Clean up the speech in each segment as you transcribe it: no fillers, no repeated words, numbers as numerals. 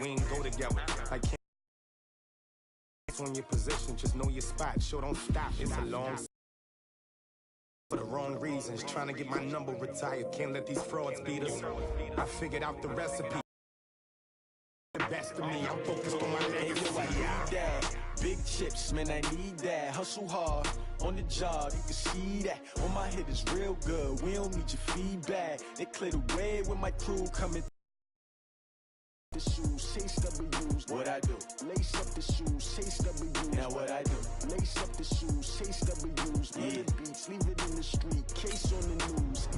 we ain't go together. I can't on your position, just know your spot. Sure, don't stop. It's a long for the wrong reasons. Trying to get my number retired. Can't let these frauds beat us. I figured out the recipe. The best of me, I'm focused on my legacy. Big chips, man, I need that. Hustle hard on the job, you can see that. On my head is real good. We don't need your feedback. They clear the way with my crew coming. The shoes, chase W's, what I do? Lace up the shoes, chase W's, now what I do? Lace up the shoes, chase W's, yeah. The beats, leave it in the street, case on the news.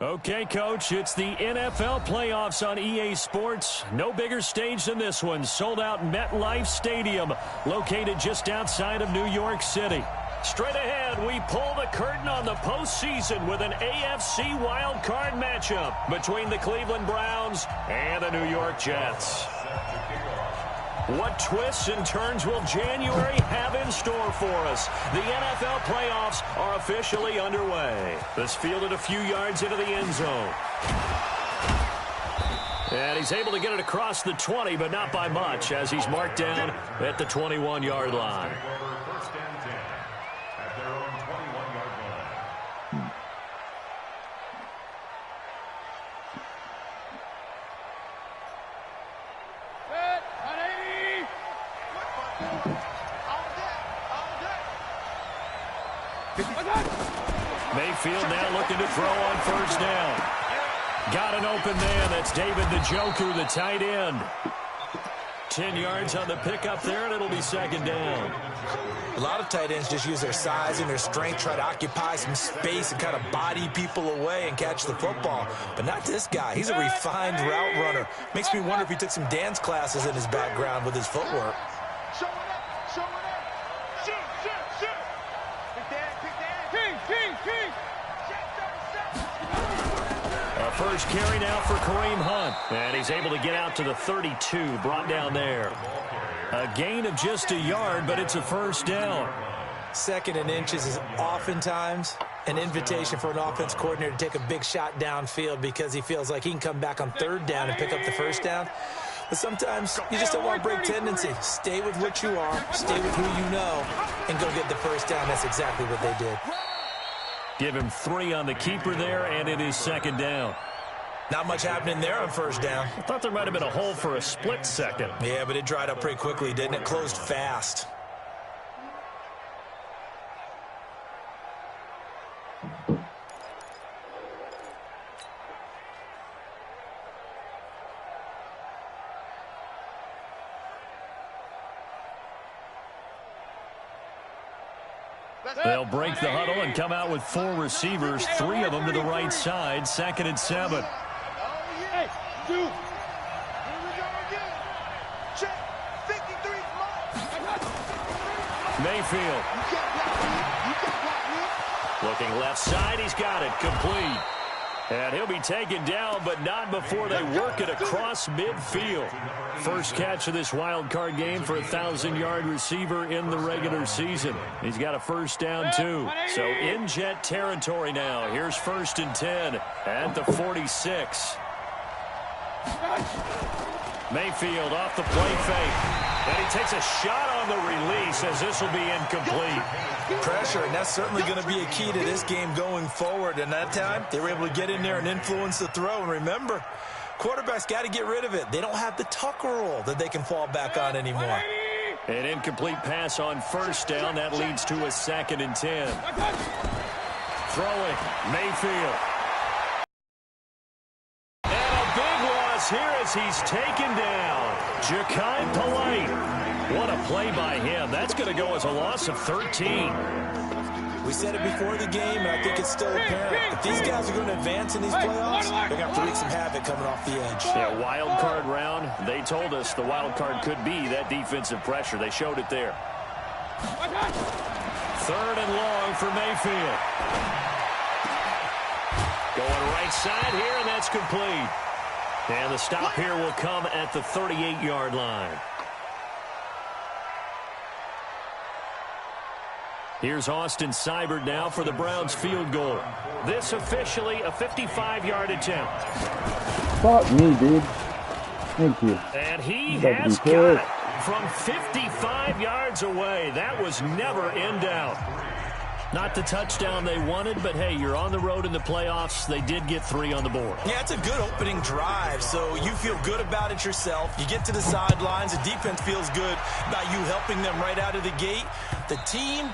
Okay, Coach, it's the NFL playoffs on EA Sports. No bigger stage than this one. Sold out MetLife Stadium, located just outside of New York City. Straight ahead, we pull the curtain on the postseason with an AFC wildcard matchup between the Cleveland Browns and the New York Jets. What twists and turns will January have in store for us? The NFL playoffs are officially underway. This fielded a few yards into the end zone. And he's able to get it across the 20, but not by much, as he's marked down at the 21-yard line. Mayfield now looking to throw on first down. Got an open man. That's David Njoku, the tight end. 10 yards on the pickup there, and it'll be second down. A lot of tight ends just use their size and their strength, try to occupy some space and kind of body people away and catch the football. But not this guy. He's a refined route runner. Makes me wonder if he took some dance classes in his background with his footwork. First carry now for Kareem Hunt. And he's able to get out to the 32, brought down there. A gain of just a yard, but it's a first down. Second and inches is oftentimes an invitation for an offense coordinator to take a big shot downfield because he feels like he can come back on third down and pick up the first down. But sometimes you just don't want to break tendency. Stay with what you are, stay with who you know, and go get the first down. That's exactly what they did. Give him 3 on the keeper there, and it is second down. Not much happening there on first down. I thought there might have been a hole for a split second. Yeah, but it dried up pretty quickly, didn't it? Closed fast. They'll break the huddle and come out with 4 receivers, 3 of them to the right side, 2nd and 7. Hey, dude. Here we go again. Check. 53. Mayfield. Looking left side. He's got it. Complete. And he'll be taken down, but not before they work it across midfield. First catch of this wild card game for a 1,000-yard receiver in the regular season. He's got a first down, too. So in Jet territory now. Here's 1st and 10 at the 46. Mayfield off the play fake. And he takes a shot on the release as this will be incomplete. Pressure, and that's certainly going to be a key to this game going forward. And that time, they were able to get in there and influence the throw. And remember, quarterbacks got to get rid of it. They don't have the Tucker rule that they can fall back on anymore. An incomplete pass on first down. That leads to a 2nd and 10. Throwing, Mayfield. falls here as he's taken down. Ja'Kai Polite. What a play by him. That's going to go as a loss of 13. We said it before the game, and I think it's still apparent. If these guys are going to advance in these playoffs, they're going to have to wreak some havoc coming off the edge. Yeah, wild card round. They told us the wild card could be that defensive pressure. They showed it there. Third and long for Mayfield. Going right side here, and that's complete. And the stop here will come at the 38-yard line. Here's Austin Seibert now for the Browns field goal. This officially a 55-yard attempt. Fuck me, dude. Thank you. And he has got it from 55 yards away. That was never in doubt. Not the touchdown they wanted, but hey, you're on the road in the playoffs. They did get 3 on the board. Yeah, it's a good opening drive, so you feel good about it yourself. You get to the sidelines. The defense feels good about you helping them right out of the gate. The team,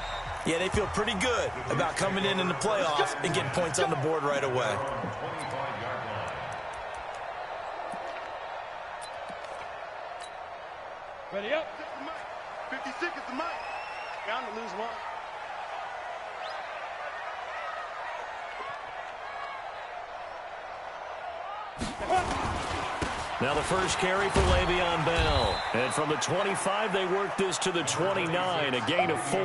yeah, they feel pretty good about coming in the playoffs and getting points on the board right away. Ready up. 56 is the mic. Bound to lose one. Now the first carry for Le'Veon Bell. And from the 25, they work this to the 29, a gain of 4.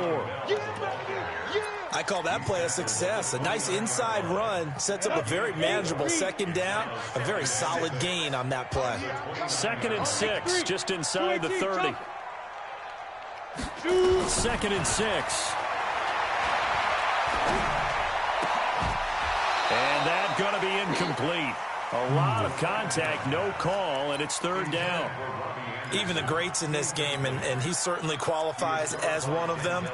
I call that play a success. A nice inside run sets up a very manageable second down. A very solid gain on that play. 2nd and 6, just inside the 30. 2nd and 6. And that's going to be incomplete. A lot of contact, no call, and it's 3rd down. Even the greats in this game, and he certainly qualifies as one of them,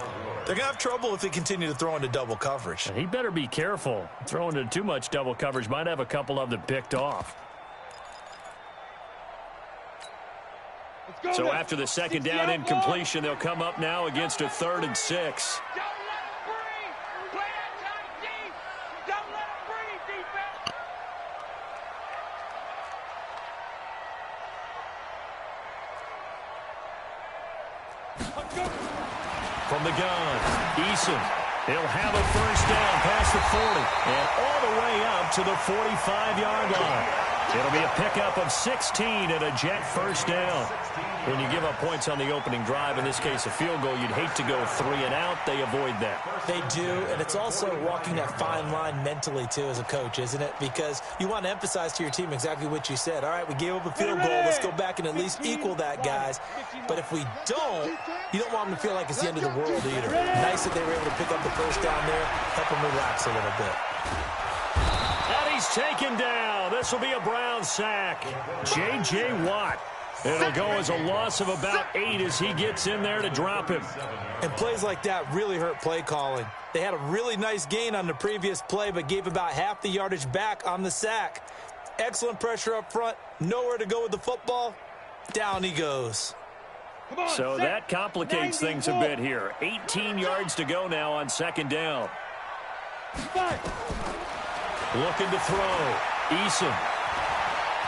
they're going to have trouble if they continue to throw into double coverage. And he better be careful. Throwing into too much double coverage might have a couple of them picked off. So after the 2nd down incompletion, they'll come up now against a 3rd and 6. From the gun, Eason. He'll have a 1st down past the 40 and all the way up to the 45-yard line. It'll be a pickup of 16 and a Jet 1st down. When you give up points on the opening drive, in this case a field goal, you'd hate to go 3 and out. They avoid that. They do, and it's also walking that fine line mentally, too, as a coach, isn't it? Because you want to emphasize to your team exactly what you said. All right, we gave up a field goal. Let's go back and at least equal that, guys. But if we don't, you don't want them to feel like it's the end of the world either. Nice that they were able to pick up the 1st down there, help them relax a little bit. And he's taken down. This will be a Brown sack. J.J. Watt. It'll go as a loss of about 8 as he gets in there to drop him. And plays like that really hurt play calling. They had a really nice gain on the previous play, but gave about half the yardage back on the sack. Excellent pressure up front. Nowhere to go with the football. Down he goes. So that complicates things a bit here. 18 yards to go now on 2nd down. Looking to throw. Eason.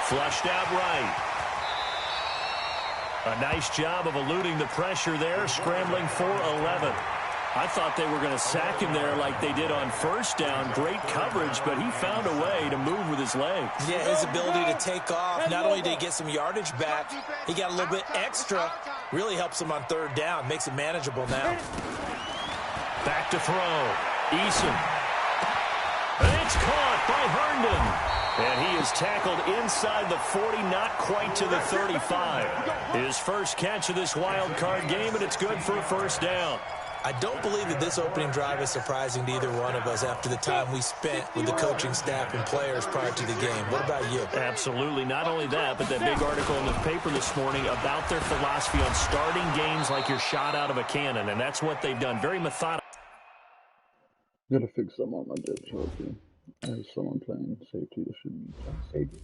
Flushed out right. A nice job of eluding the pressure there, scrambling for 11. I thought they were going to sack him there like they did on 1st down. Great coverage, but he found a way to move with his legs. Yeah, his ability to take off, not only did he get some yardage back, he got a little bit extra. Really helps him on 3rd down, makes it manageable now. Back to throw. Eason. And it's caught by Herndon. And he is tackled inside the 40, not quite to the 35. His first catch of this wild card game, and it's good for a 1st down. I don't believe that this opening drive is surprising to either one of us after the time we spent with the coaching staff and players prior to the game. What about you? Absolutely. Not only that, but that big article in the paper this morning about their philosophy on starting games like you're shot out of a cannon, and that's what they've done. Very methodical. Gotta fix some on my depth chart here. As someone playing safety, this should be safety.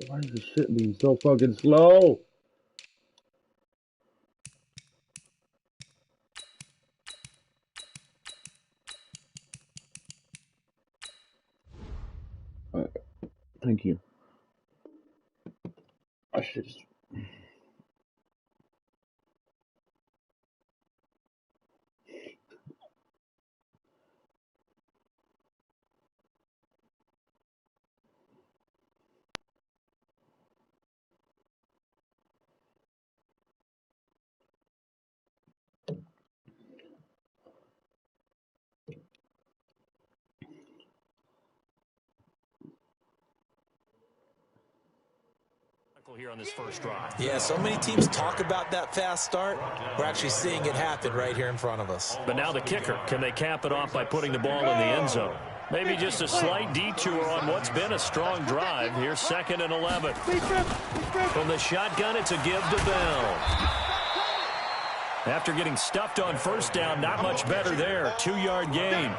Why is this shit being so fucking slow? Thank you. I should just... Here on this first drive. Yeah, so many teams talk about that fast start. We're actually seeing it happen right here in front of us. But now the kicker. Can they cap it off by putting the ball in the end zone? Maybe just a slight detour on what's been a strong drive. Here's 2nd and 11. From the shotgun, it's a give to Bell. After getting stuffed on first down, not much better there. 2-yard gain.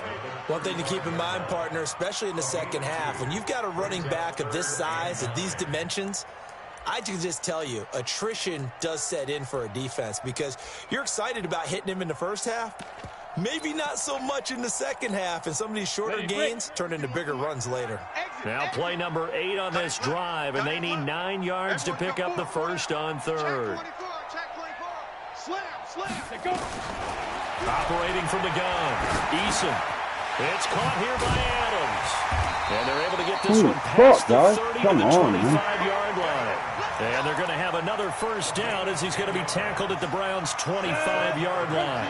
One thing to keep in mind, partner, especially in the second half, when you've got a running back of this size, of these dimensions, I can just tell you, attrition does set in for a defense because you're excited about hitting him in the first half. Maybe not so much in the second half, and some of these shorter gains turn into bigger runs later. Now play number 8 on this drive, and they need 9 yards to pick up the first on 3rd. Operating from the gun, Eason. It's caught here by Adams. And they're able to get this one past the 30 to the 25-yard line. And they're going to have another first down as he's going to be tackled at the Browns' 25-yard line.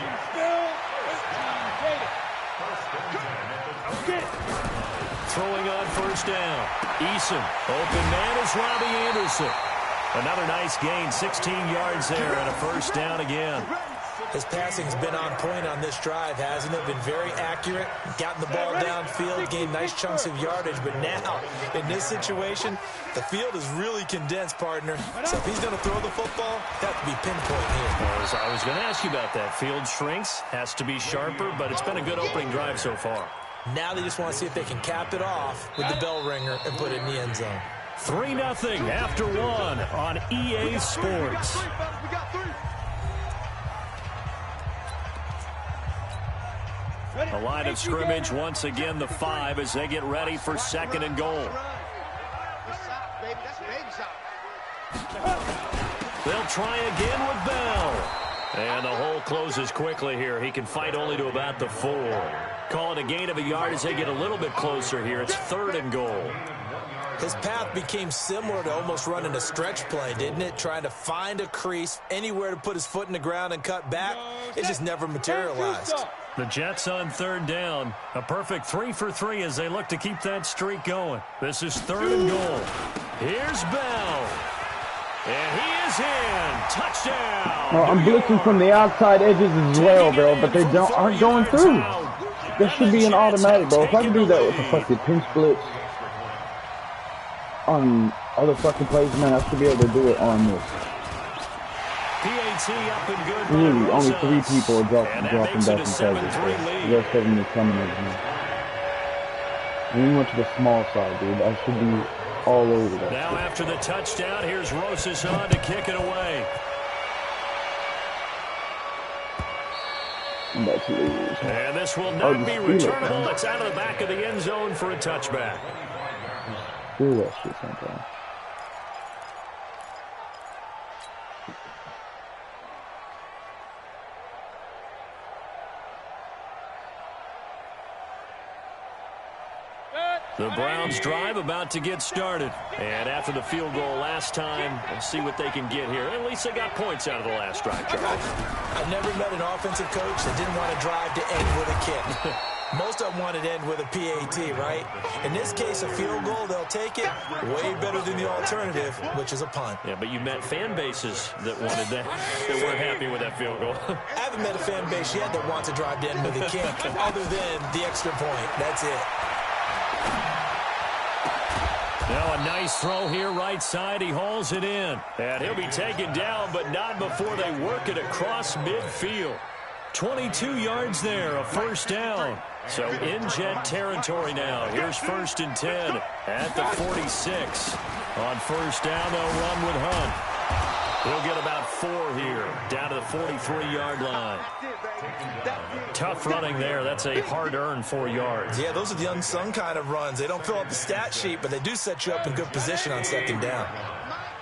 Throwing on first down. Eason. Open man is Robbie Anderson. Another nice gain, 16 yards there, and a first down again. His passing's been on point on this drive, hasn't it? Been very accurate, gotten the ball downfield, gained nice chunks of yardage. But now, in this situation, the field is really condensed, partner. So if he's going to throw the football, that would be pinpoint here. I was going to ask you about that. Field shrinks, has to be sharper, but it's been a good opening drive so far. Now they just want to see if they can cap it off with the bell ringer and put it in the end zone. 3-0 after 1 on EA Sports. A line of scrimmage once again, the 5 as they get ready for 2nd and goal. They'll try again with Bell. And the hole closes quickly here. He can fight only to about the 4. Call it a gain of a yard as they get a little bit closer here. It's 3rd and goal. His path became similar to almost running a stretch play, didn't it? Trying to find a crease, anywhere to put his foot in the ground and cut back. It just never materialized. The Jets on 3rd down. A perfect 3 for 3 as they look to keep that streak going. This is 3rd and goal. Here's Bell. And he is in. Touchdown. Well, I'm blitzing from the outside edges as well, bro, but they aren't going through. This should be an automatic, bro. If I can do that with a fucking pinch blitz on other fucking plays, man, I should be able to do it on this. PAT up and good. Really, only 3 people are dropping back in coverage. The rest of them are coming over here. We went to the small side, dude. I should be all over that. Now after the touchdown, here's Rosas on to kick it away. I'm about to lose. And this will not be returnable. It's out of the back of the end zone for a touchback. Do that shit sometimes. The Browns drive about to get started. And after the field goal last time, we'll see what they can get here. At least they got points out of the last drive, Charles. I've never met an offensive coach that didn't want to drive to end with a kick. Most of them wanted to end with a PAT, right? In this case, a field goal, they'll take it. Way better than the alternative, which is a punt. Yeah, but you met fan bases that wanted that, that weren't happy with that field goal. I haven't met a fan base yet that wants to drive to end with a kick, other than the extra point. That's it. Now a nice throw here right side. He hauls it in. And he'll be taken down, but not before they work it across midfield. 22 yards there, a first down. So in Jet territory now. Here's 1st and 10 at the 46. On first down, they'll run with Hunt. He'll get about 4 here, down to the 43-yard line. Tough running there. That's a hard-earned 4 yards. Yeah, those are the unsung kind of runs. They don't fill up the stat sheet, but they do set you up in good position on second down.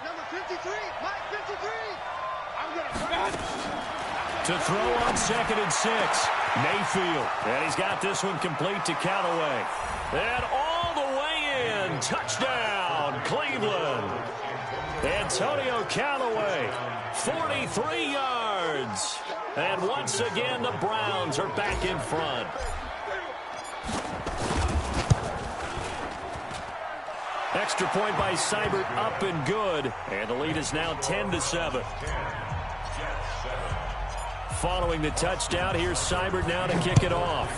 Number 53, Mike 53. To throw on 2nd and 6, Mayfield. And he's got this one complete to Callaway. And all the way in. Touchdown, Cleveland. Antonio Callaway, 43 yards. And once again, the Browns are back in front. Extra point by Seibert, up and good. And the lead is now 10-7. Following the touchdown, here's Seibert now to kick it off.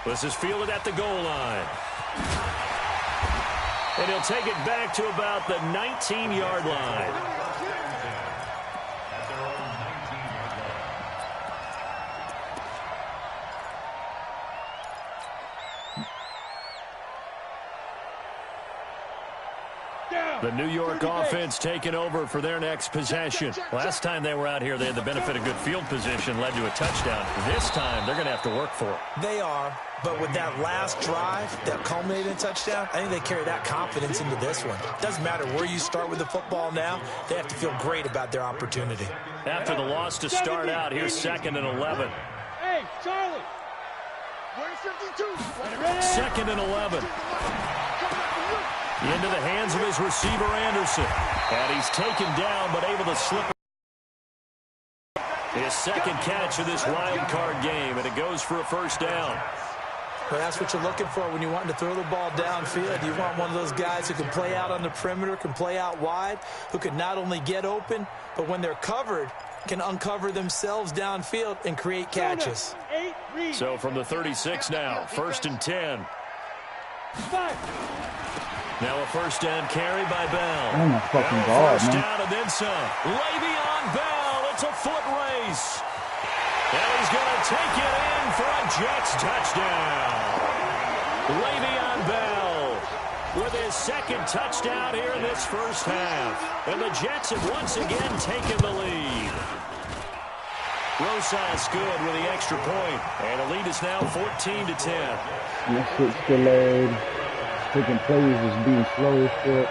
This is fielded at the goal line. And he'll take it back to about the 19-yard line. The New York offense taking over for their next possession. Last time they were out here, they had the benefit of good field position, led to a touchdown. This time, they're going to have to work for it. They are, but with that last drive that culminated in a touchdown, I think they carry that confidence into this one. Doesn't matter where you start with the football now, they have to feel great about their opportunity. After the loss to start out, here's 2nd and 11. Hey, Charlie. Where's 52? 2nd and 11. Into the hands of his receiver, Anderson. And he's taken down, but able to slip. His second catch of this wild card game, and it goes for a first down. Well, that's what you're looking for when you're wanting to throw the ball downfield. You want one of those guys who can play out on the perimeter, can play out wide, who can not only get open, but when they're covered, can uncover themselves downfield and create catches. So from the 36 now, 1st and 10. Now a first down carry by Bell. Oh my fucking God, first man. down and then some. Le'Veon Bell, it's a foot race. And he's going to take it in for a Jets touchdown. Le'Veon Bell with his second touchdown here in this first half. And the Jets have once again taken the lead. Rosas good with the extra point. And the lead is now 14-10. Yes, it's delayed. Taking plays is being slow as shit.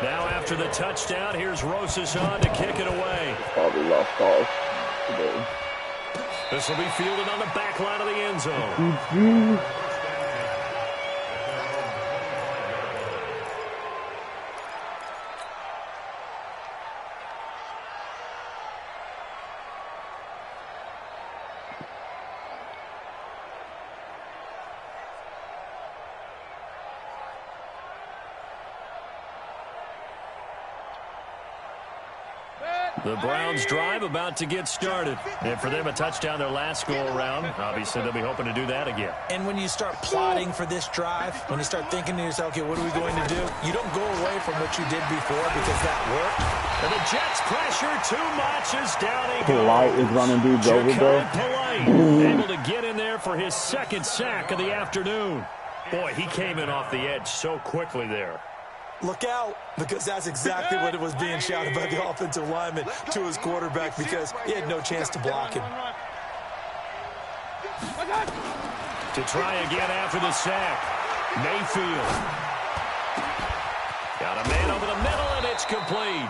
Now after the touchdown, here's Rosas on to kick it away. Probably lost calls today. This will be fielded on the back line of the end zone. The Browns drive about to get started. And for them, a touchdown their last go-around. Obviously, they'll be hoping to do that again. And when you start plotting for this drive, when you start thinking to yourself, okay, what are we going to do? You don't go away from what you did before because that worked. And the Jets pressure too much as down he goes. Polite is running dudes over, bro. Polite able to get in there for his second sack of the afternoon. Boy, he came in off the edge so quickly there. Look out, because that's exactly what it was being shouted by the offensive lineman to his quarterback because he had no chance to block him. To try again after the sack. Mayfield. Got a man over the middle, and it's complete.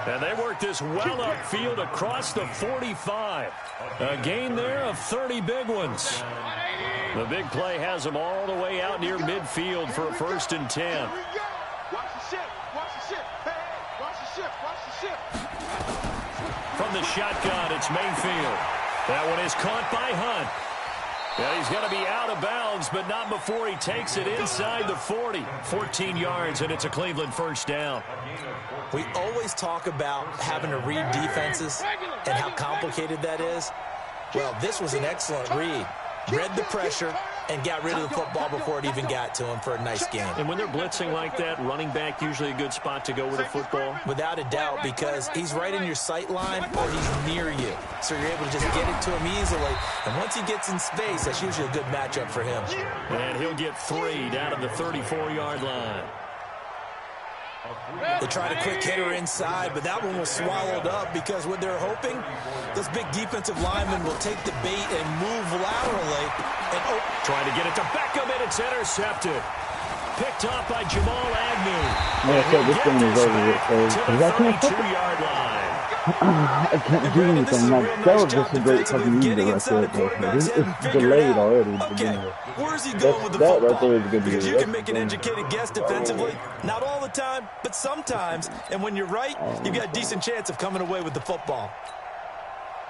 And they work this well upfield across the 45. A gain there of 30 big ones. The big play has them all the way out near midfield for a 1st and 10. Watch the ship. Watch the ship. Hey, watch the ship. Watch the ship. From the shotgun, it's Mayfield. That one is caught by Hunt. Yeah, he's going to be out of bounds, but not before he takes it inside the 40. 14 yards, and it's a Cleveland first down. We always talk about having to read defenses and how complicated that is. Well, this was an excellent read. Read the pressure, and got rid of the football before it even got to him for a nice gain. And when they're blitzing like that, running back usually a good spot to go with the football? Without a doubt, because he's right in your sight line or he's near you. So you're able to just get it to him easily. And once he gets in space, that's usually a good matchup for him. And he'll get 3 down at the 34-yard line. They tried a quick hitter inside, but that one was swallowed up because what they're hoping, those big defensive linemen will take the bait and move laterally. And trying to get it to Beckham, and it's intercepted. Picked off by Jamal Agnew. Yeah, so this thing is over with, because I can't 32-yard line. I can't do anything. Like, that was just a great fucking user right there. It's delayed already. Okay, where's he going with the that football? right there is a good Because user. you can make an educated guess defensively. Not all the time, but sometimes. And when you're right, you've got a decent chance of coming away with the football.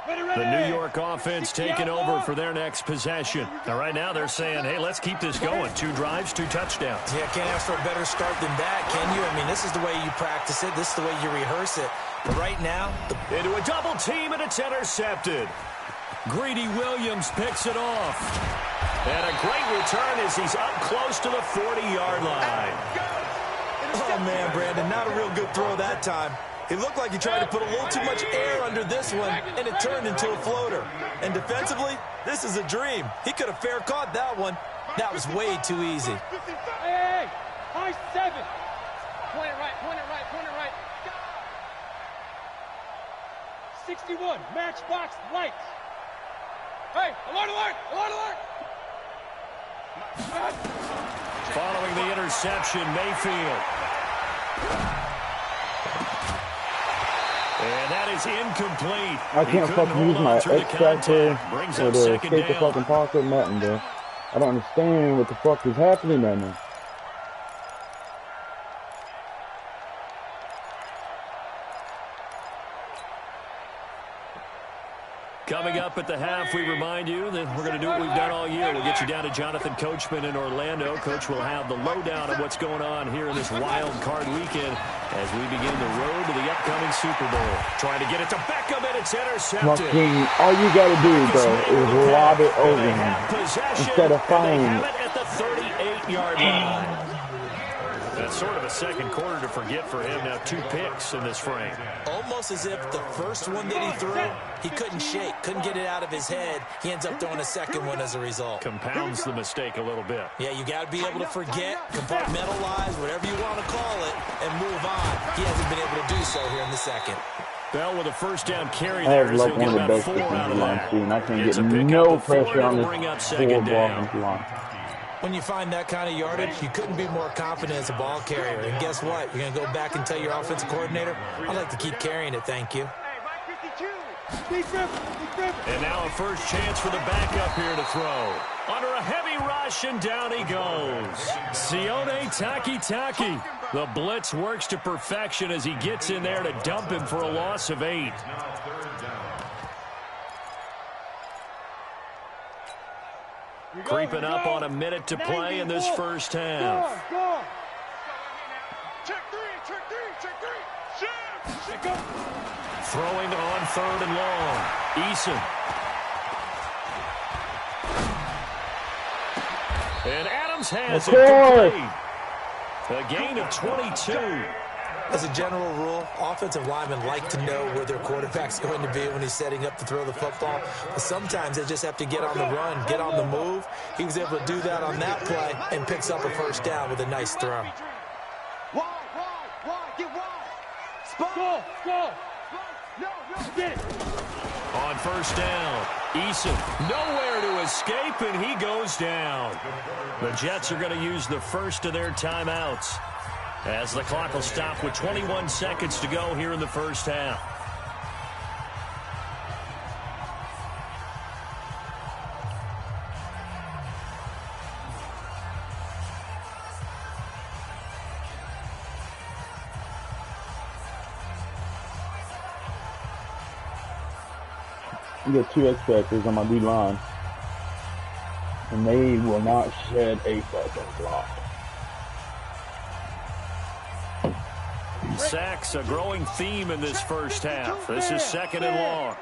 The New York offense taking over for their next possession. Now, right now, they're saying, hey, let's keep this going. 2 drives, 2 touchdowns. Yeah, can't ask for a better start than that, can you? I mean, this is the way you practice it. This is the way you rehearse it. But right now, into a double team, and it's intercepted. Greedy Williams picks it off. And a great return as he's up close to the 40-yard line. Oh, man, Brandon, not a real good throw that time. It looked like he tried to put a little too much air under this one, and it turned into a floater. And defensively, this is a dream. He could have fair caught that one. That was way too easy. Hey, high 7. Point it right, point it right, point it right. 61, matchbox lights. Hey, alert, alert, alert, alert. Following the interception, Mayfield. And that is incomplete. I can't fucking use my X factor or the escape the fucking pocket, nothing, bro. I don't understand what the fuck is happening right now. Coming up at the half, we remind you that we're going to do what we've done all year. We'll get you down to Jonathan Coachman in Orlando. Coach will have the lowdown of what's going on here in this wild card weekend as we begin the road to the upcoming Super Bowl. Trying to get it to Beckham, and it's intercepted. Fucking, all you got to do, bro, is lob it over him instead of firing it. At the 38-yard line. That's sort of a second quarter to forget for him. Now 2 picks in this frame. Almost as if the first one that he threw, he couldn't shake, couldn't get it out of his head. He ends up throwing a second one as a result. Compounds the mistake a little bit. Yeah, you got to be able to forget, compartmentalize, whatever you want to call it, and move on. He hasn't been able to do so here in the second. Bell with a first down carry I there. have like one of the best defensive lines too, and I can't get no pressure on this forward ball offensive line. When you find that kind of yardage, you couldn't be more confident as a ball carrier. And guess what? You're going to go back and tell your offensive coordinator, I'd like to keep carrying it, thank you. And now a first chance for the backup here to throw. Under a heavy rush, and down he goes. Sione Takitaki. The blitz works to perfection as he gets in there to dump him for a loss of 8. Creeping up on a minute to play in this first half. Check three, shift. Throwing on 3rd and long. Eason. And Adams has it complete. A gain of 22. As a general rule, offensive linemen like to know where their quarterback's going to be when he's setting up to throw the football. But sometimes they just have to get on the run, get on the move. He was able to do that on that play and picks up a first down with a nice throw. Get wide. Go. No, get it. On first down, Eason nowhere to escape, and he goes down. The Jets are going to use the first of their timeouts as the clock will stop with 21 seconds to go here in the first half. You got 2 X factors on my D line, and they will not shed a fucking block. Sacks, a growing theme in this first half. This is 2nd and long.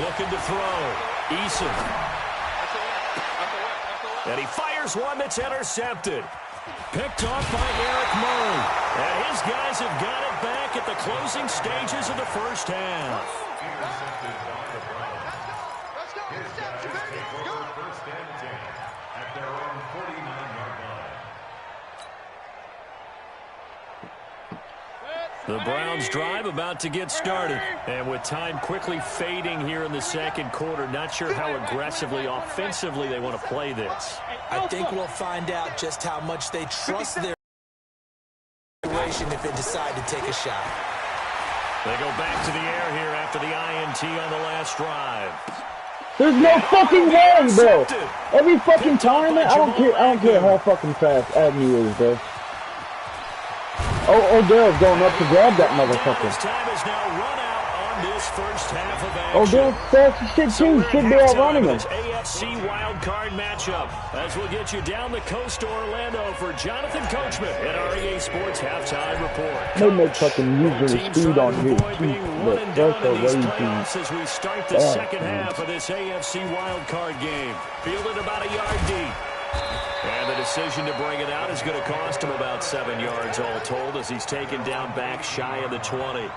Looking to throw. Eason. And he fires one that's intercepted. Picked off by Eric Murray. And his guys have got it back at the closing stages of the first half. The Browns drive about to get started. And with time quickly fading here in the second quarter, not sure how aggressively, offensively they want to play this. I think we'll find out just how much they trust their situation if they decide to take a shot. They go back to the air here after the INT on the last drive. There's no fucking way, bro. Every fucking time, man, I don't care how fucking fast Agnew is, bro. Oh, Odell's going up to grab that motherfucker. Time is now run out on this first half of action. Odell's fast as shit too. Should be outrunning him. AFC wild card matchup as we'll get you down the coast to Orlando for Jonathan Coachman at our EA Sports halftime report. They make fucking user speed on his feet, but that's a way as we start the second half of this AFC wild card game. Fielded about a yard deep. And the decision to bring it out is going to cost him about 7 yards all told as he's taken down back shy of the 20.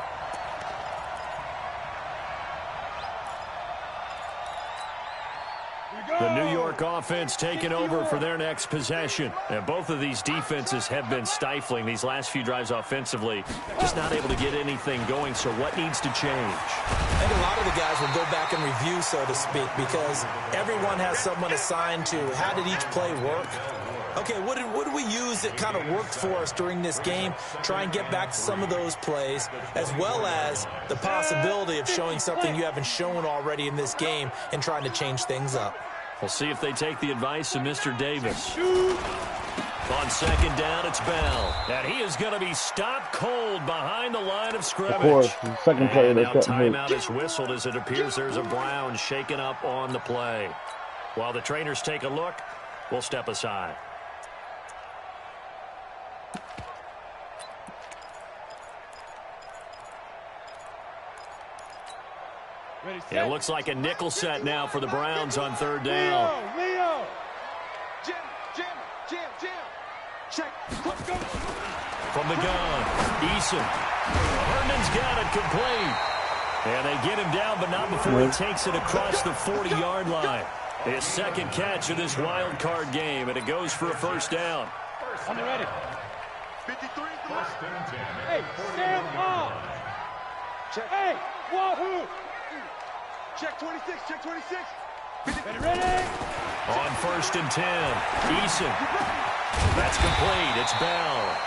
The New York offense taking over for their next possession. And both of these defenses have been stifling these last few drives offensively. Just not able to get anything going, so what needs to change? I think a lot of the guys will go back and review, so to speak, because everyone has someone assigned to how did each play work. Okay, what did we use that kind of worked for us during this game? Try and get back to some of those plays, as well as the possibility of showing something you haven't shown already in this game and trying to change things up. We'll see if they take the advice of Mr. Davis. On second down, it's Bell. And he is going to be stopped cold behind the line of scrimmage. Of course, the second player now that's timeout is whistled as it appears there's a Brown shaken up on the play. While the trainers take a look, we'll step aside. It looks like a nickel set now for the Browns on third down. Leo! Jam! Check! Let's go! From the gun, Eason. Herman's got it complete. And they get him down, but not before he takes it across the 40-yard line. His second catch of this wild card game, and it goes for a first down. On the ready. 53 is the first and 10. Hey, stand up! Check. Hey, wahoo! Check 26, check 26. Ready? On first and 10, Eason. That's complete. It's Bell.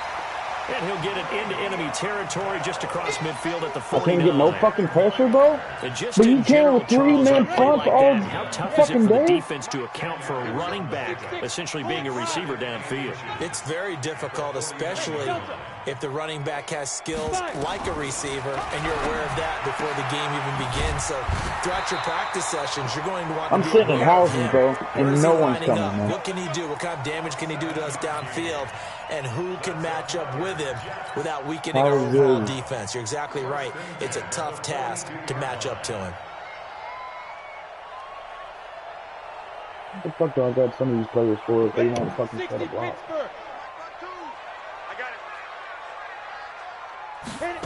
And he'll get it into enemy territory just across midfield at the 49. I can't get no fucking pressure, bro. But you can't with three-man punch all how tough fucking is it for the day? defense to account for a running back essentially being a receiver downfield? It's very difficult, especially if the running back has skills like a receiver, and you're aware of that before the game even begins. So throughout your practice sessions, you're going to want to I'm be sitting in aware of houses, him. bro, Where and is no he one's lining coming, up? man. What can he do? What kind of damage can he do to us downfield? And who can match up with him without weakening our overall defense? You're exactly right. It's a tough task to match up to him. What the fuck do I got some of these players for if they don't fucking set a block? I got it.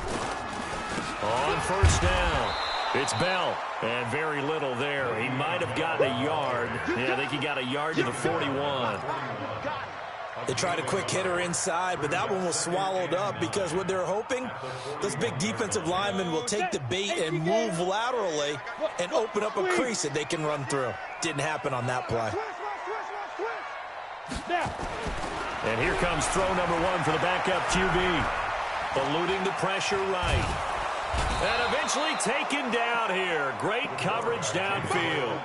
On first down, it's Bell. And very little there. He might have gotten a yard. Yeah, I think he got a yard to the 41. They tried a quick hitter inside, but that one was swallowed up because what they're hoping, those big defensive linemen will take the bait and move laterally and open up a crease that they can run through. Didn't happen on that play. And here comes throw number one for the backup QB. Eluding the pressure right. And eventually taken down here. Great coverage downfield.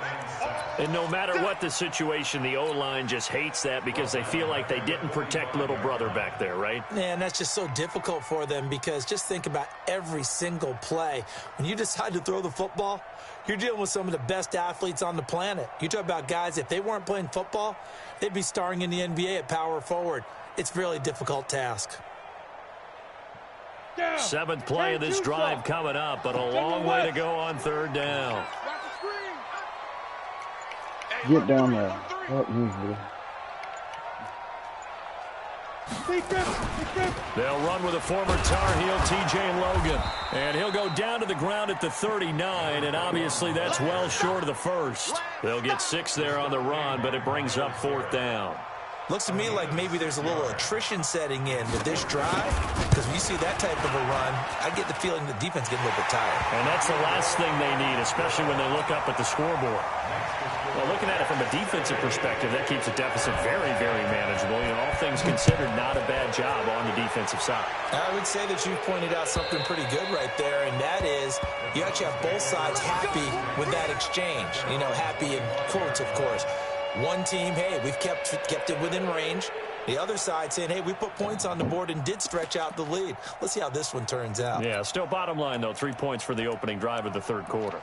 And no matter what the situation, the O-line just hates that because they feel like they didn't protect little brother back there, right? Man, that's just so difficult for them because just think about every single play. When you decide to throw the football, you're dealing with some of the best athletes on the planet. You talk about guys, if they weren't playing football, they'd be starring in the NBA at power forward. It's a really difficult task. Seventh play of this drive coming up, but a long way to go on third down. Get down there. Help me, bro. They'll run with a former Tar Heel, TJ Logan. And he'll go down to the ground at the 39, and obviously that's well short of the first. They'll get 6 there on the run, but it brings up 4th down. Looks to me like maybe there's a little attrition setting in with this drive, because when you see that type of a run, I get the feeling the defense getting a little bit tired. And that's the last thing they need, especially when they look up at the scoreboard. Well, looking at it from a defensive perspective, that keeps the deficit very, very manageable. You know, all things considered, not a bad job on the defensive side. I would say that you pointed out something pretty good right there, and that is you actually have both sides happy with that exchange. You know, happy in quotes, of course. One team, hey, we've kept it within range. The other side saying, hey, we put points on the board and did stretch out the lead. Let's see how this one turns out. Yeah, still bottom line, though, 3 points for the opening drive of the third quarter.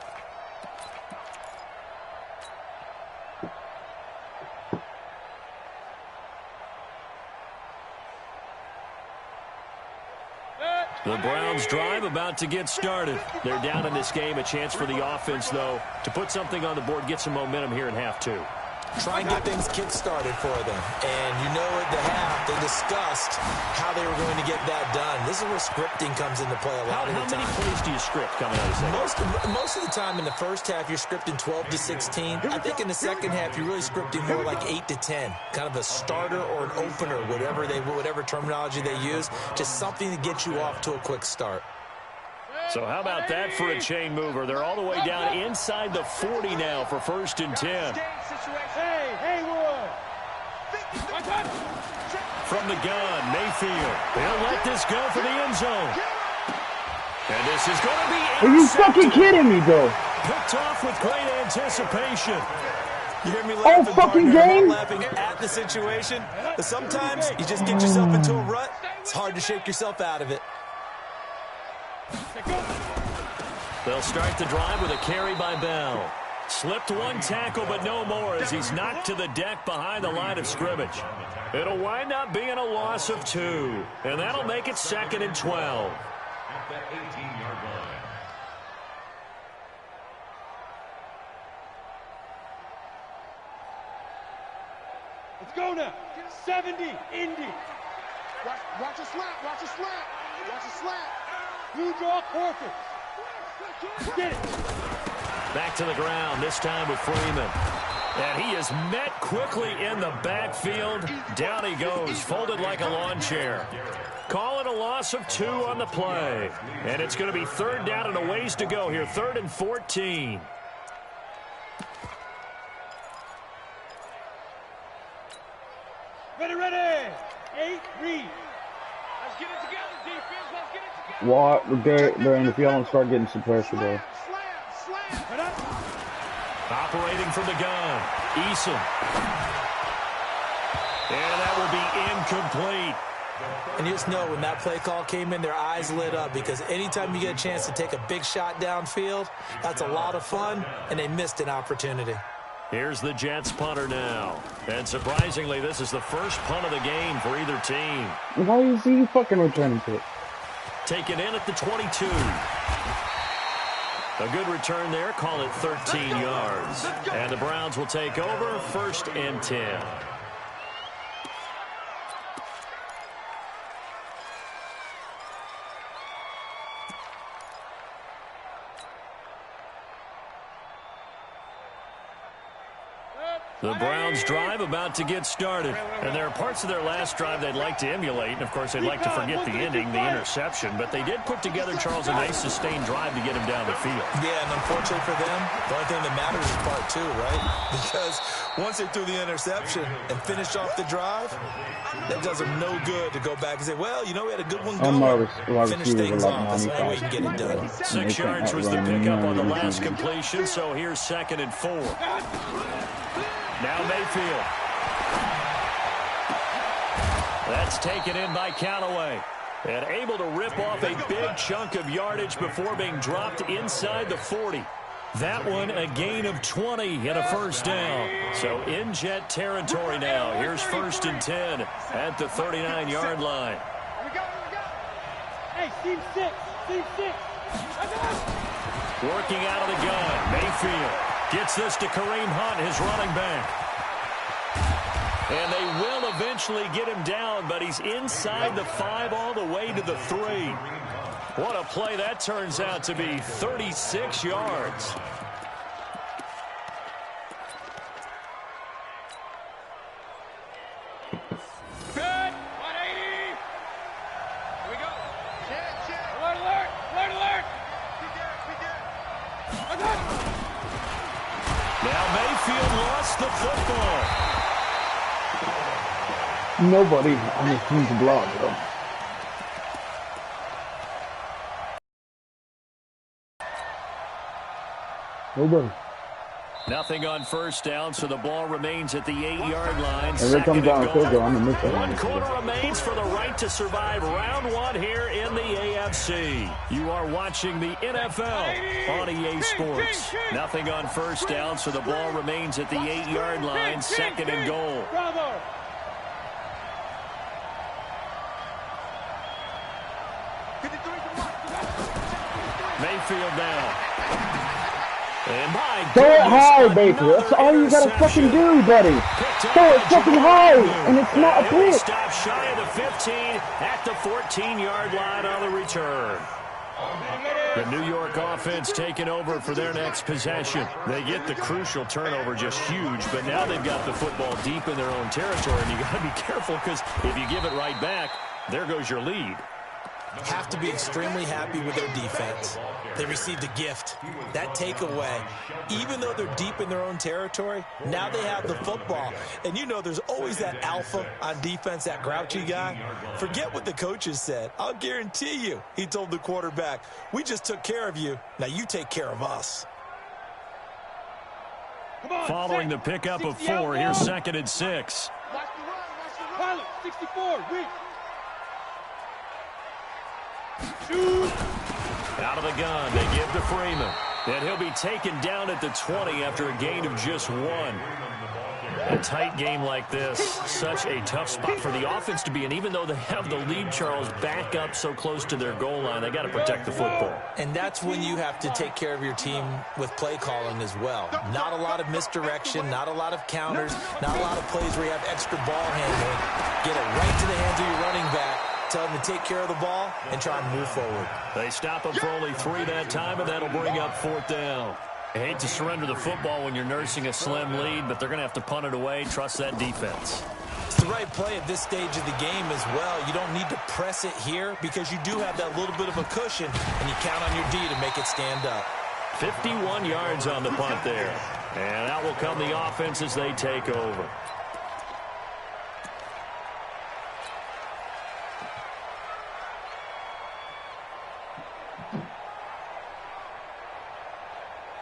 The Browns drive about to get started. They're down in this game. A chance for the offense, though, to put something on the board, get some momentum here in half 2. Try and get things kick-started for them. And you know at the half, they discussed how they were going to get that done. This is where scripting comes into play a lot of the time. How many plays do you script coming out of the second? Most of the time in the first half, you're scripting 12 to 16. I think in the second half, you're really scripting more like 8 to 10. Kind of a starter or an opener, whatever terminology they use. Just something to get you off to a quick start. So how about that for a chain mover? They're all the way down inside the 40 now for 1st and 10. Hey, Haywood! From the gun, Mayfield. He'll let this go for the end zone. And this is going to be intercepted. Are you fucking kidding me, bro? Picked off with great anticipation. You hear me laughing, oh, fucking partner, game? laughing at the situation. But sometimes you just get yourself into a rut. It's hard to shake yourself out of it. They'll start the drive with a carry by Bell. Slipped one tackle, but no more as he's knocked to the deck behind the line of scrimmage. It'll wind up being a loss of 2, and that'll make it 2nd and 12. At the 18-yard line. Let's go now. 70, Indy. Watch a slant, watch a slant, watch a slant. You draw perfect. Get it. Back to the ground, this time with Freeman. And he is met quickly in the backfield. Down he goes, folded like a lawn chair. Call it a loss of 2 on the play. And it's going to be 3rd down and a ways to go here, 3rd and 14. Ready. 8, read. Let's get it together, defense. Let's get it together. What? They're in the field and start getting some pressure, though. Operating from the gun, Eason. And that will be incomplete. And you just know when that play call came in, their eyes lit up because anytime you get a chance to take a big shot downfield, that's a lot of fun, and they missed an opportunity. Here's the Jets punter now. And surprisingly, this is the first punt of the game for either team. Why is he fucking returning to it? Taken in at the 22. A good return there, call it 13 yards. And the Browns will take over, 1st and 10. The Browns drive about to get started. And there are parts of their last drive they'd like to emulate. And, of course, they'd like to forget the ending, the interception. But they did put together, Charles, a nice sustained drive to get him down the field. Yeah, and unfortunately for them, the only thing that matters is part 2, right? Because once they threw the interception and finished off the drive, that does them no good to go back and say, well, you know, we had a good one going. Finish things off. That's the only way you can get it done. 6 yards was the pickup on the last completion. So here's 2nd and 4. Now Mayfield. That's taken in by Callaway. And able to rip off a big chunk of yardage before being dropped inside the 40. That one a gain of 20 and a 1st down. So in Jet territory now. Here's 1st and 10 at the 39-yard line. Hey, team 6. Working out of the gun, Mayfield. Gets this to Kareem Hunt, his running back. And they will eventually get him down, but he's inside the 5 all the way to the 3. What a play that turns out to be, 36 yards. Good. 180. Here we go. Alert, alert, alert, alert. Now Mayfield lost the football. Nobody on his team's block, though. Nobody. Nothing on first down, so the ball remains at the 8-yard line. Every time Second down and field goal, goal. I'm gonna miss that. 1 quarter remains for the right to survive round 1 here in the AFC. You are watching the NFL on EA Sports. Nothing on first down, so the ball remains at the 8-yard line. Second and goal. Bravo. Mayfield now. And my Throw it high, goodness, Baker. That's another all you gotta interception. fucking do, buddy. Picked up Throw it by fucking Jamal high, Agnew. and it's not a And they pick. stop shy of the 15 at the 14-yard line on the return. The New York offense taking over for their next possession. They get the crucial turnover, just huge, but now they've got the football deep in their own territory, and you got to be careful because if you give it right back, there goes your lead. Have to be extremely happy with their defense. They received a gift. That takeaway, even though they're deep in their own territory, now they have the football. And you know there's always that alpha on defense, that grouchy guy. Forget what the coaches said. I'll guarantee you, he told the quarterback, we just took care of you. Now you take care of us. Following the pickup of 4, here's 2nd and 6. Watch the run, watch the run. Pilot, 64, weak. Shoot. Out of the gun, they give to Freeman. And he'll be taken down at the 20 after a gain of just 1. A tight game like this, such a tough spot for the offense to be in. Even though they have the lead, Charles, back up so close to their goal line, they got to protect the football. And that's when you have to take care of your team with play calling as well. Not a lot of misdirection, not a lot of counters, not a lot of plays where you have extra ball handling. Get it right to the hands of your running back. Tell him to take care of the ball and try and move forward. They stop him for only 3 that time, and that'll bring up 4th down. I hate to surrender the football when you're nursing a slim lead, but they're going to have to punt it away. Trust that defense. It's the right play at this stage of the game as well. You don't need to press it here because you do have that little bit of a cushion, and you count on your D to make it stand up. 51 yards on the punt there. And out will come the offense as they take over.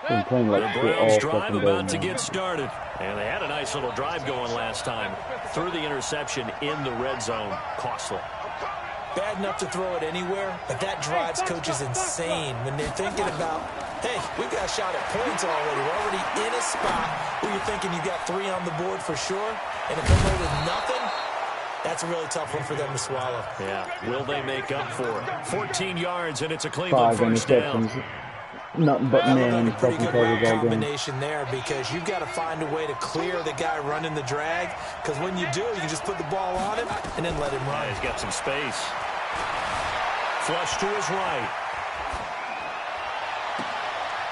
Been playing like The shit Browns all drive fucking about day, to man. get started. And they had a nice little drive going last time. Threw the interception in the red zone. Costly. Bad enough to throw it anywhere, but that drives coaches insane when they're thinking about, hey, we've got a shot at points already. We're already in a spot where you're thinking you've got 3 on the board for sure, and to come away with nothing, that's a really tough one for them to swallow. Yeah. Will they make up for it? 14 yards, and it's a 5 Cleveland first down. interceptions. Nothing but That man looked and like a pretty fucking good coverage route all game. combination there because you've got to find a way to clear the guy running the drag because when you do, you can just put the ball on him and then let him run. Yeah, he's got some space. Flush to his right.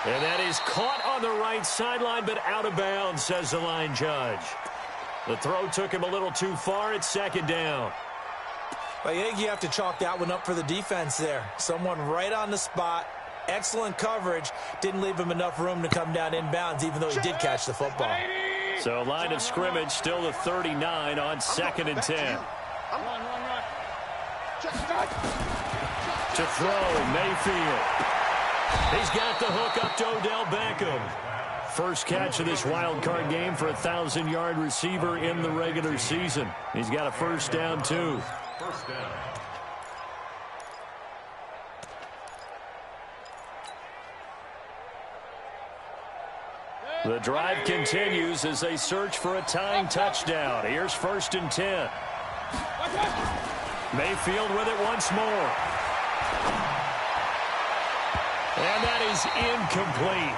And that is caught on the right sideline, but out of bounds, says the line judge. The throw took him a little too far. It's 2nd down. Well, I think you have to chalk that one up for the defense there. Someone right on the spot. Excellent coverage. Didn't leave him enough room to come down inbounds, even though he did catch the football. So line of scrimmage still the 39 on 2nd and 10. Run. To throw, Mayfield. He's got the hook up to Odell Beckham. First catch of this wild card game for a 1,000-yard receiver in the regular season. He's got a first down, too. First down. The drive continues as they search for a tying touchdown. Here's 1st and 10. Mayfield with it once more. And that is incomplete.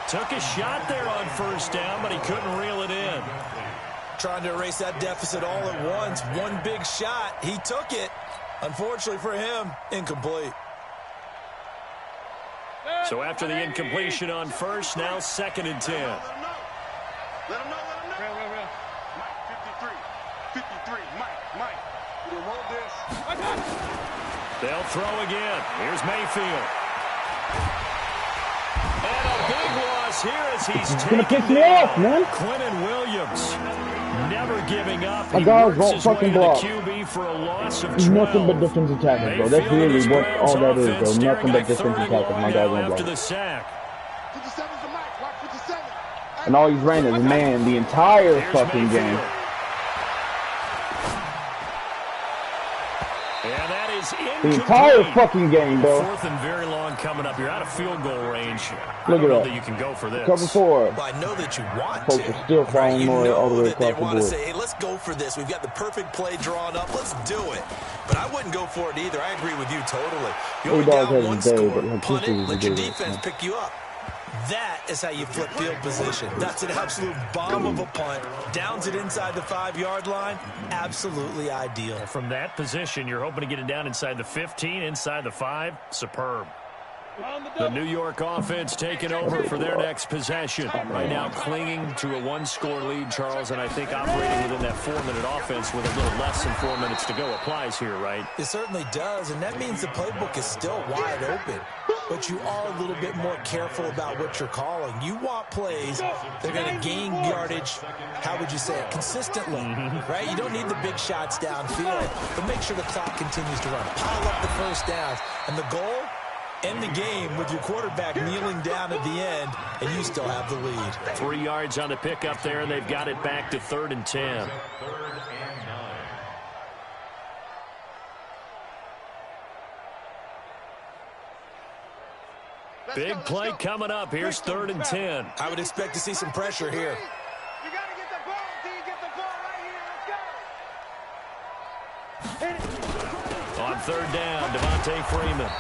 Took a shot there on first down, but he couldn't reel it in. Trying to erase that deficit all at once. One big shot. He took it. Unfortunately for him, incomplete. So after the incompletion on first, now 2nd and 10. Let him know. Real. Mike, 53. Mike. We don't want this. They'll throw again. Here's Mayfield. And a big loss here as he's taken down. Quentin Williams. Never giving up. My guys won't fucking block. QB for a loss of 12. Nothing but defensive tackles, bro. That's really what all that is, bro. Nothing but defensive tackles. My guys won't block. After the sack. 57's the mic. Watch 57. And all he's ran is man the entire fucking game. And that is The entire fucking game, bro. 4th and very long coming up. You're out of field goal range. Look at that. You can go for this. Cover 4. Well, I know that you want Folks to. are still falling You more know all the way that they across the want to board. say, hey, let's go for this. We've got the perfect play drawn up. Let's do it. But I wouldn't go for it either. I agree with you totally. You only down one score, punt it, let your defense pick you up. That is how you flip field position. That's an absolute bomb of a punt. Downs it inside the 5-yard line. Absolutely ideal. From that position, you're hoping to get it down inside the 15, inside the 5. Superb. The New York offense taking over for their next possession. Right now clinging to a 1-score lead, Charles, and I think operating within that 4-minute offense with a little less than 4 minutes to go applies here, right? It certainly does, and that means the playbook is still wide open. But you are a little bit more careful about what you're calling. You want plays that are going to gain yardage, how would you say it, consistently, right? You don't need the big shots downfield, but make sure the clock continues to run. Pile up the first downs, and the goal, end the game with your quarterback kneeling down at the end, and you still have the lead. 3 yards on the pickup there, and they've got it back to 3rd and 10. Big play coming up. Here's 3rd and 10. I would expect to see some pressure here. You got to get the ball. Do you get the ball right here? Let's go. On 3rd down, Devontae Freeman.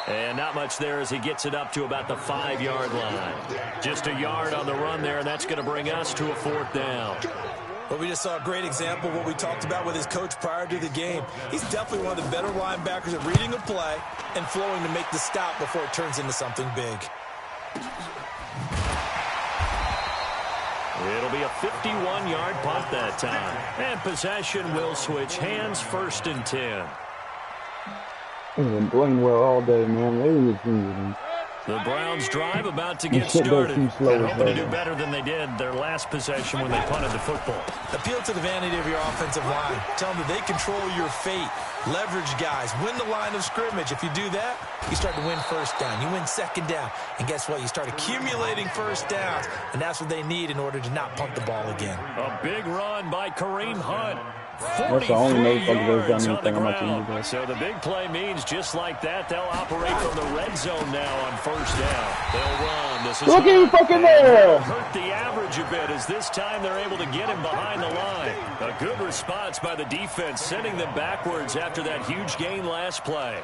And not much there as he gets it up to about the 5-yard line. Just a yard on the run there, and that's going to bring us to a 4th down. But we just saw a great example of what we talked about with his coach prior to the game. He's definitely one of the better linebackers at reading a play and flowing to make the stop before it turns into something big. It'll be a 51-yard punt that time. And possession will switch hands, 1st and 10. They've been playing well all day, man. They really season. The Browns drive about to get started. And hoping to do better than they did their last possession when they punted the football. Appeal to the vanity of your offensive line. Tell them that they control your fate. Leverage guys. Win the line of scrimmage. If you do that, you start to win 1st down. You win 2nd down. And guess what? You start accumulating 1st downs. And that's what they need in order to not punt the ball again. A big run by Kareem Hunt. That's the only motherfucker that's done anything on my team. So the big play means just like that, they'll operate from the red zone now on 1st down. They'll run. This is look at you fucking there. Hurt the average a bit as this time they're able to get him behind the line. A good response by the defense, sending them backwards after that huge gain last play.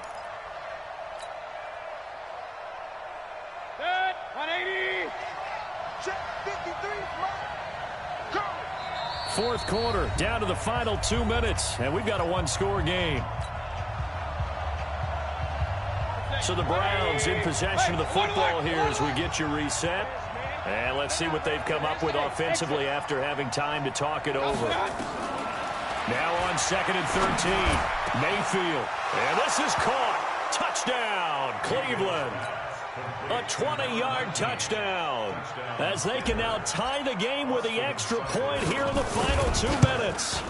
180. Check 53. Go. 4th quarter, down to the final 2 minutes, and we've got a 1-score game. So the Browns in possession of the football here as we get you reset. And let's see what they've come up with offensively after having time to talk it over. Now on 2nd and 13, Mayfield. And this is caught. Touchdown, Cleveland. A 20-yard touchdown as they can now tie the game with the extra point here in the final 2 minutes.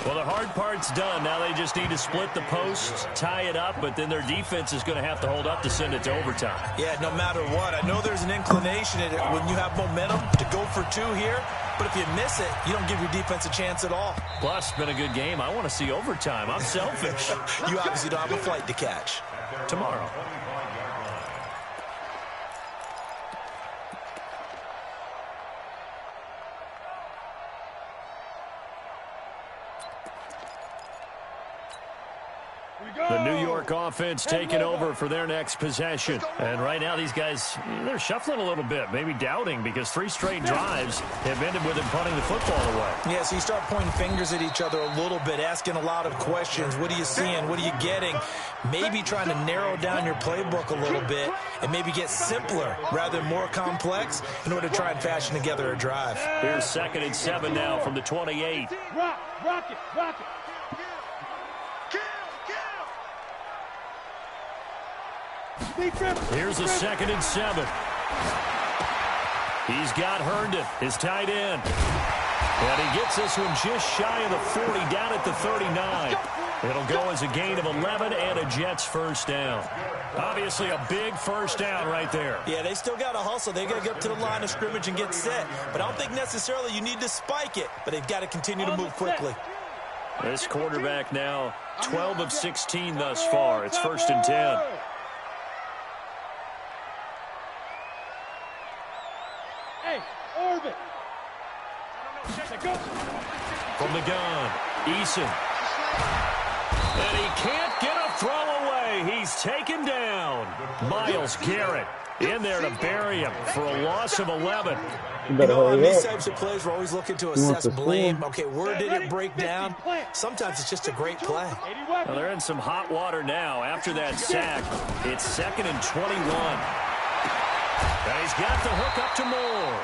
Well, the hard part's done. Now they just need to split the post, tie it up, but then their defense is going to have to hold up to send it to overtime. Yeah, no matter what. I know there's an inclination when you have momentum to go for 2 here, but if you miss it, you don't give your defense a chance at all. Plus, it's been a good game. I want to see overtime. I'm selfish. You obviously don't have a flight to catch. Tomorrow. The New York offense taking over for their next possession. And right now these guys, they're shuffling a little bit, maybe doubting, because 3 straight drives have ended with them punting the football away. Yeah, so you start pointing fingers at each other a little bit, asking a lot of questions. What are you seeing? What are you getting? Maybe trying to narrow down your playbook a little bit and maybe get simpler rather than more complex in order to try and fashion together a drive. Here's 2nd and 7 now from the 28. Rock it. Here's a 2nd and 7. He's got Herndon, his tight end. And he gets this one just shy of the 40, down at the 39. It'll go as a gain of 11 and a Jets first down. Obviously a big first down right there. Yeah, they still got to hustle. They got to get up to the line of scrimmage and get set. But I don't think necessarily you need to spike it, but they've got to continue to move quickly. This quarterback now 12 of 16 thus far. It's 1st and 10. Hey, Orbit. From the gun, Eason. And he can't get a throw away. He's taken down. Myles Garrett in there to bury him for a loss of 11. You know, on these types of plays, we're always looking to assess blame. Okay, where did it break down? Sometimes it's just a great play. Well, they're in some hot water now after that sack. It's 2nd and 21. And he's got the hook up to Moore.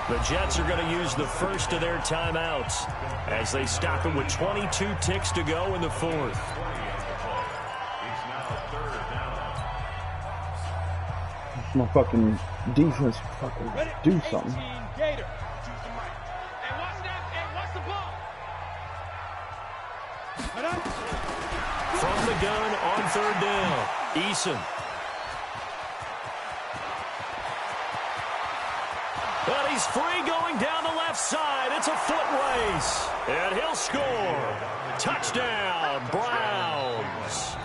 The Jets are going to use the first of their timeouts as they stop it with 22 ticks to go in the 4th. My fucking defense fucking do something. From the gun on 3rd down, Eason. But he's free going down the left side. It's a foot race. And he'll score. Touchdown, Browns.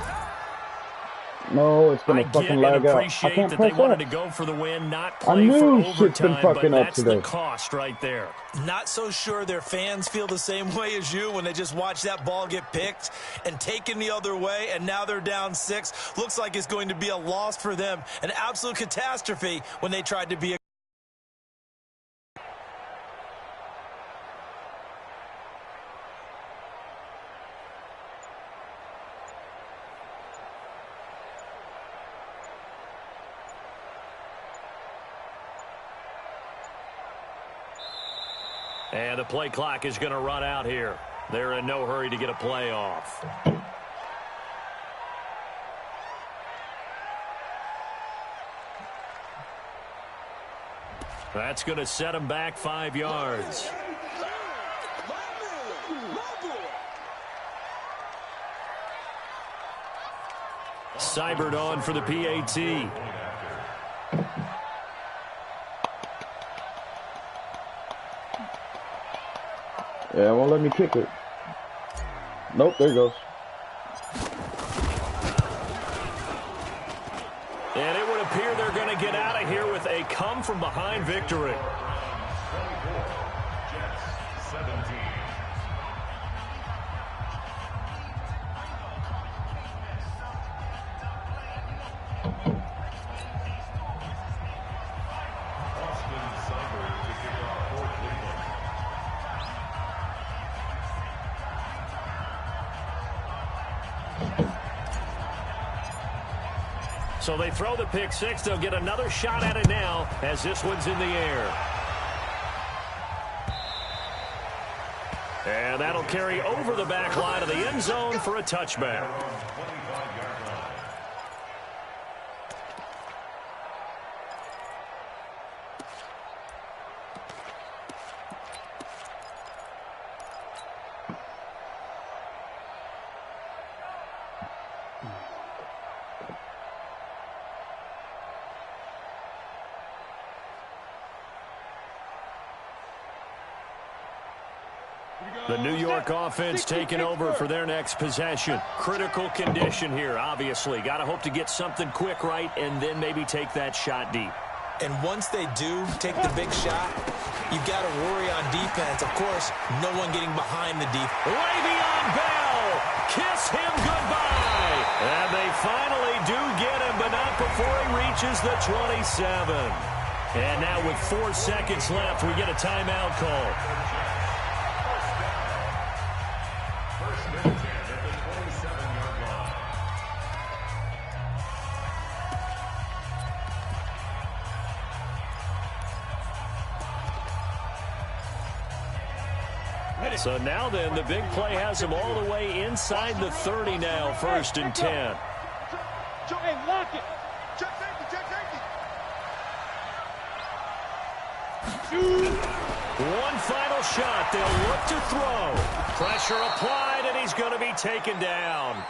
No, it's going to fucking lag out. I Appreciate can't that press they wanted that. to go for the win, not I play for knew shit's been overtime, fucking but up that's today. the cost right there. Not so sure their fans feel the same way as you when they just watch that ball get picked and taken the other way, and now they're down 6. Looks like it's going to be a loss for them. An absolute catastrophe when they tried to be a And the play clock is going to run out here. They're in no hurry to get a play off. That's going to set them back 5 yards. Seibert on for the PAT. Yeah, won't let me kick it. Nope, there it goes. And it would appear they're going to get out of here with a come-from-behind victory. Jets 17. So they throw the pick 6. They'll get another shot at it now as this one's in the air. And that'll carry over the back line of the end zone for a touchback. The New York offense taking over for their next possession. Critical condition here, obviously. Got to hope to get something quick right and then maybe take that shot deep. And once they do take the big shot, you've got to worry on defense. Of course, no one getting behind the defense. Le'Veon Bell kiss him goodbye. And they finally do get him, but not before he reaches the 27. And now with 4 seconds left, we get a timeout call. First and 10 at the 27-yard line. So now then, the big play has him all the way inside the 30 now, 1st and 10. Hey, lock it. Check safety, check safety. One final shot. They'll look to throw. Pressure applied, and he's going to be taken down.